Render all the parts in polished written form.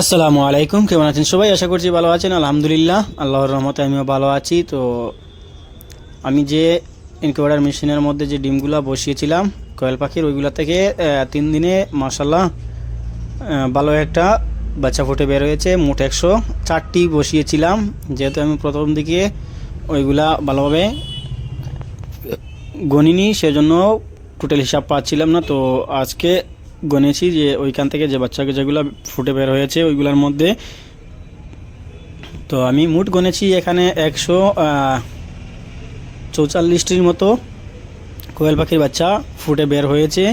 আসসালামু আলাইকুম, কেমন আছেন সবাই? আশা করছি ভালো আছেন। আলহামদুলিল্লাহ, আল্লাহর রহমতে আমিও ভালো আছি। তো আমি যে ইনকিউবেটর মেশিনের মধ্যে যে ডিমগুলো বসিয়েছিলাম কোয়েল পাখির, ওইগুলা থেকে 3 দিনে মাশাল্লাহ ভালো একটা বাচ্চা ফুটে বের হয়েছে। মোট 104টি বসিয়েছিলাম। যেহেতু আমি প্রথম দিকে ওইগুলা ভালোভাবে গণিনি, সেজন্য টোটাল হিসাব পাচ্ছিলাম না। তো আজকে গণেছি যে ওইখান থেকে যে বাচ্চাকে যেগুলো ফুটে বের হয়েছে ওইগুলোর মধ্যে, তো আমি মোট গণেছি এখানে 144টির মতো কোয়েল পাখির বাচ্চা ফুটে বের হয়েছে।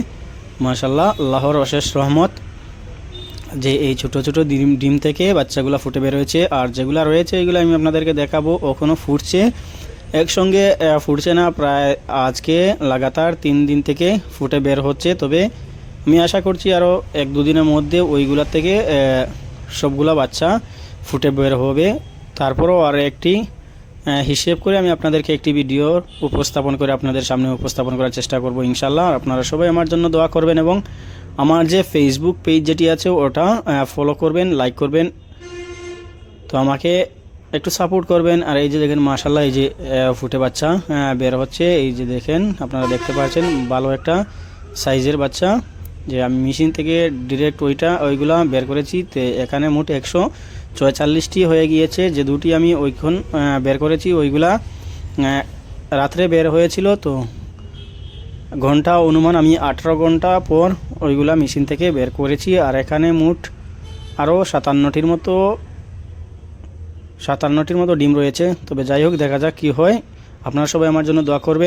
মাশাল্লাহ, আল্লাহর অশেষ রহমত যে এই ছোট ছোট ডিম ডিম থেকে বাচ্চাগুলো ফুটে বের হয়েছে। আর যেগুলো রয়েছে এগুলো আমি আপনাদেরকে দেখাবো, ওখানেও ফুটছে। একসঙ্গে ফুটছে না, প্রায় আজকে লাগাতার 3 দিন থেকে ফুটে বের হচ্ছে। তবে আমি আশা করছি আরও 1-2 দিনের মধ্যে ওইগুলোর থেকে সবগুলা বাচ্চা ফুটে বের হবে। তারপরও আর একটি হিসেব করে আমি আপনাদেরকে একটি ভিডিও উপস্থাপন করে আপনাদের সামনে উপস্থাপন করার চেষ্টা করব ইনশাল্লাহ। আপনারা সবাই আমার জন্য দোয়া করবেন এবং আমার যে ফেসবুক পেজ যেটি আছে ওটা ফলো করবেন, লাইক করবেন, তো আমাকে একটু সাপোর্ট করবেন। আর এই যে দেখেন মাশাল্লাহ, এই যে ফুটে বাচ্চা বের হচ্ছে, এই যে দেখেন আপনারা দেখতে পাচ্ছেন ভালো একটা সাইজের বাচ্চা, যে আমি মেশিন থেকে ডিরেক্ট ওইগুলা বের করেছি। তো এখানে মোট 144টি হয়ে গিয়েছে। যে দুটি আমি ওইখন বের করেছি ওইগুলা রাত্রে বের হয়েছিল। তো ঘন্টা অনুমান আমি 18 ঘন্টা পর ওইগুলা মেশিন থেকে বের করেছি। আর এখানে মোট আরও 57টির মতো ডিম রয়েছে। তবে যাই হোক, দেখা যাক কি হয়। আপনারা সবাই আমার জন্য দোয়া করবেন।